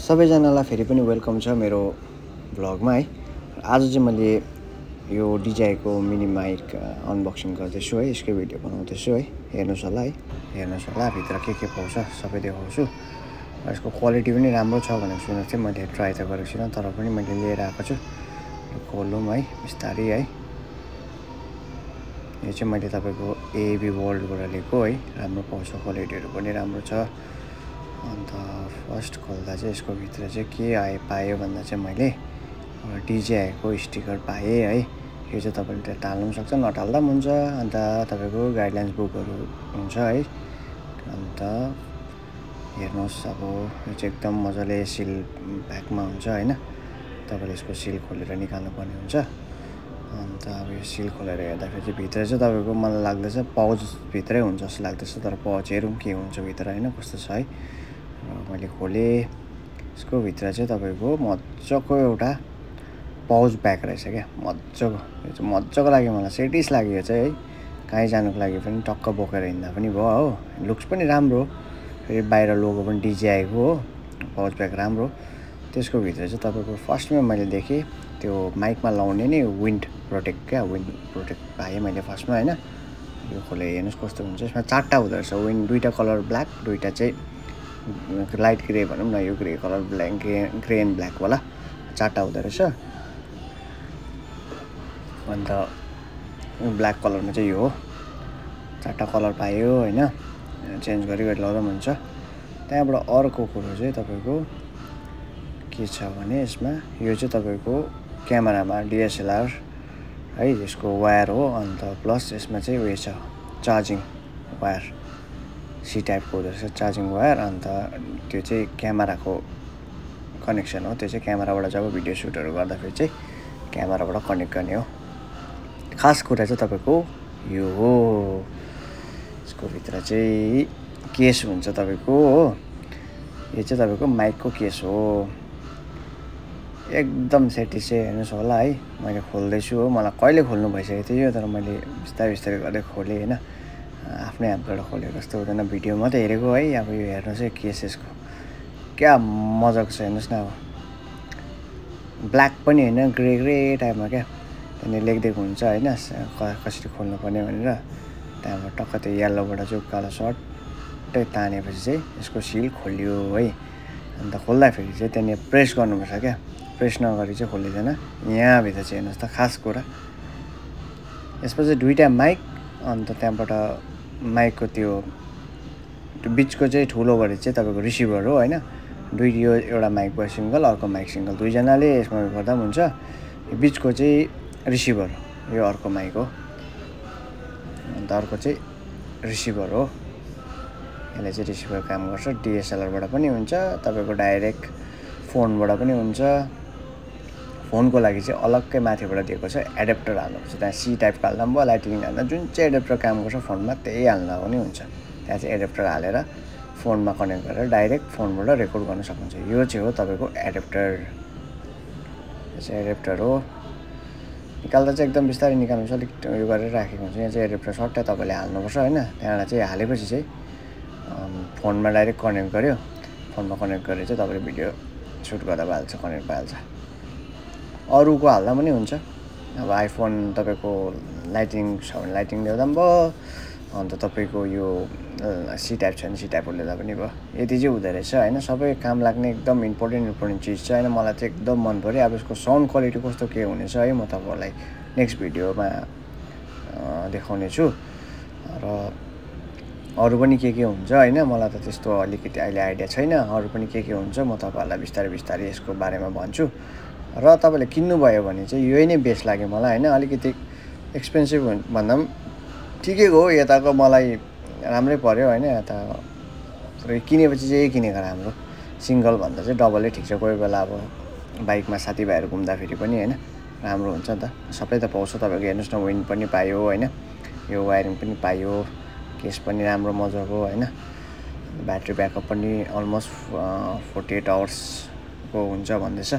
सबैजनालाई फेरि पनि वेलकम छ मेरो भ्लगमा है। आज चाहिँ मैले यो DJI को मिनी माइक अनबक्सिङ गर्दैछु है, यसको भिडियो बनाउँदैछु है। हेर्नुस् होला है, हेर्नुस् होला भित्र के पाउँछ सबै देखाउँछु। यसको क्वालिटी पनि राम्रो छ भनेर सुनेको थिएँ, मैले ट्राई त गरेको छुइनँ तर पनि मैले लिएर आएको छु। खोलौँ है बिस्तारै है। यो चाहिँ मैले तपाईको AV वर्ल्डबाट लिएको है, राम्रो पाउँछ, क्वालिटीहरु पनि राम्रो छ। अन्त फर्स्ट खोल्दा चाहिँ यसको भित्र चाहिँ के पायो भन्दा चाहिँ मैले DJI को स्टिकर पाएँ है। यो चाहिँ तपाईले टाल्नु पनि सक्छ, नटाल्दा पनि हुन्छ। अन्त तपाईको गाइडलाइन्स बुकहरु हुन्छ है। अन्त हेर्नुस्, अब यो चाहिँ एकदम मजाले सिल प्याकमा हुन्छ हैन। तपाईले यसको सिल खोलेर निकाल्नु पर्ने हुन्छ। अन्त अब यो सिल खोलेर हेर्दाखेरि चाहिँ भित्र चाहिँ तपाईको मलाई लाग्दैछ पाउच भित्रै हुन्छ जस्तो लाग्दैछ, तर पाउच हेरौँ के हुन्छ भित्र हैन, कस्तो छ है। मैले खोले, यसको भित्र चाहिँ तपाईको मज्जाको एउटा पाउच ब्याग रहेछ क्या, मज्जाको। यो चाहिँ मज्जाको लाग्यो मलाई, सेटिस लाग्यो चाहिँ है। कहीँ जानुको लागि पनि टक्क बोकेर हिँड्दा पनि भयो हो। लुक्स पनि राम्रो, फेरि बाहिर लोगो पनि DJI को हो। पाउच ब्याग राम्रो। त्यसको भित्र चाहिँ तपाईको फर्स्टमा मैले देखेँ त्यो माइकमा लाउने नि विन्ड प्रोटेक्ट क्या, विन्ड प्रोटेक्ट पाएँ मैले फर्स्टमा हैन। यो खोले हेर्नुस् कस्तो हुन्छ। यसमा चारवटा हुँदो रहेछ विन्ड, दुईटा कलर ब्ल्याक, दुईटा चाहिँ लाइट ग्रे भनौँ न, यो grey colour black, grey and black वाला चारवटा हुँदो रहेछ। अन्त ब्ल्याक कलरमा चाहिँ यो हो, चारवटा कलर पायो हैन। चेन्ज गरी लाउँदा पनि हुन्छ। त्यहाँबाट अर्को कुरो चाहिँ तपाईको के छ भने यसमा यो चाहिँ तपाईको क्यामेरामा DSLR है, यसको वायर हो। अन्त प्लस यसमा चाहिँ उयो छ चार्जिङ वायर, C टाइपको हुँदो रहेछ चार्जिङ वायर। अन्त त्यो चाहिँ क्यामेराको कनेक्सन हो। त्यो चाहिँ क्यामेराबाट जब भिडियो सुटहरु गर्दाखेरि चाहिँ क्यामेराबाट कनेक्ट गर्ने हो। खास कुरा चाहिँ तपाईको यो हो, यसको भित्र चाहिँ केस हुन्छ तपाईको हो। यो चाहिँ तपाईको माइकको केस हो, एकदम सेटिस चाहिँ हेर्नुस् होला है। मैले खोल्दैछु हो, मलाई कहिले खोल्नु भइसकेको थियो यो, तर मैले बिस्तारै बिस्तारै गर्दै खोलेँ हैन। आफ्नै हातबाट खोलेको जस्तो हुँदैन, भिडियो मात्रै हेरेको है। अब यो हेर्नुस् है केस यसको क्या मजाको छ, हेर्नुस् न। अब ब्ल्याक पनि हैन, ग्रे ग्रे टाइपमा क्या, त्यहाँ लेखिदिएको हुन्छ हैन कसरी खोल्नु पर्ने भनेर। त्यहाँबाट टक्क त्यो येल्लोबाट चाहिँ उकालो सर्टै तानेपछि चाहिँ यसको सिल खोलियो है। अन्त खोल्दाखेरि चाहिँ त्यहाँ प्रेस गर्नुपर्छ क्या, प्रेस नगरी चाहिँ खोलिँदैन। यहाँभित्र चाहिँ हेर्नुहोस् त खास कुरा, यसमा चाहिँ दुईटा माइक, अन्त त्यहाँबाट माइकको त्यो बिचको चाहिँ ठुलो बडी चाहिँ तपाईको रिसिभर हो हैन। दुई यो एउटा माइक भयो सिंगल, अर्को माइक सिंगल, दुईजनाले यसमा गर्दा पनि हुन्छ। यो बिचको चाहिँ रिसिभर, यो अर्को माइक हो। अन्त अर्को चाहिँ रिसिभर हो। यसले चाहिँ रिसिभर काम गर्छ। DSLR बाट पनि हुन्छ, तपाईको डाइरेक्ट फोनबाट पनि हुन्छ। फोनको लागि चाहिँ अलग्गै माथिबाट दिएको छ एडाप्टर हाल्नुपर्छ। त्यहाँ C टाइपको हाल्दा पनि भयो, लाइटिङ हाल्दा जुन चाहिँ एडाप्टर काम गर्छ फोनमा त्यही हाल्दा पनि हुन्छ। त्यहाँ चाहिँ एडाप्टर हालेर फोनमा कनेक्ट गरेर डाइरेक्ट फोनबाट रेकर्ड गर्न सक्नुहुन्छ। यो चाहिँ हो तपाईको एडाप्टर, यो चाहिँ एडाप्टर हो। निकाल्दा चाहिँ एकदम बिस्तारै निकाल्नुपर्छ, अलिक उयो गरेर राखेको हुन्छ। यहाँ चाहिँ एडाप्टर सट्टै तपाईले हाल्नुपर्छ हैन। त्यहाँबाट चाहिँ हालेपछि चाहिँ फोनमा डाइरेक्ट कनेक्ट गर्यो, फोनमा कनेक्ट गरेर चाहिँ तपाईले भिडियो सुट गर्दा भइहाल्छ, कनेक्ट भइहाल्छ। अरूको हाल्दा पनि हुन्छ। अब आइफोन तपाईको लाइटिङ छ भने लाइटिङ ल्याउँदा पनि भयो। अन्त तपाईको यो C टाइप छ भने C टाइपको ल्याउँदा पनि भयो। यति चाहिँ हुँदो रहेछ हैन। सबै काम लाग्ने एकदम इम्पोर्टेन्ट चिज छ हैन। मलाई चाहिँ एकदम मन पर्यो। अब यसको साउन्ड क्वालिटी कस्तो के हुनेछ है, म तपाईहरुलाई नेक्स्ट भिडियोमा देखाउने छु। र अरु पनि के हुन्छ हैन, मलाई त त्यस्तो अलिकति अहिले आइडिया छैन। अरु पनि के हुन्छ म तपाईहरुलाई बिस्तारै बिस्तारै यसको बारेमा भन्छु। र तपाईले किन्नु भयो भने चाहिँ यही नै बेस्ट लाग्यो मलाई हैन। अलिकति एक्सपेन्सिभ भन्दा पनि ठिकैको हो, यताको मलाई राम्रै पर्यो हैन। यता किनेपछि चाहिँ यही किनेको राम्रो, सिंगल भन्दा चाहिँ डबलै ठिक छ। कोही बेला अब बाइकमा साथीभाइहरु घुम्दाखेरि पनि हैन राम्रो हुन्छ नि त। सबै त पाउँछ तपाईको, हेर्नुस् न विन्ड पनि पायो हैन, यो वायरिङ पनि पायो, केस पनि राम्रो मजाको हैन। ब्याट्री ब्याकअप पनि अलमोस्ट 48 आवर्स को हुन्छ भन्दैछ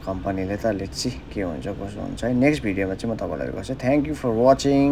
कम्पनीले त। लेट्स सी के हुन्छ कसो हुन्छ है। नेक्स्ट भिडियोमा चाहिँ म तपाईलाई गर्छु। Thank you for watching.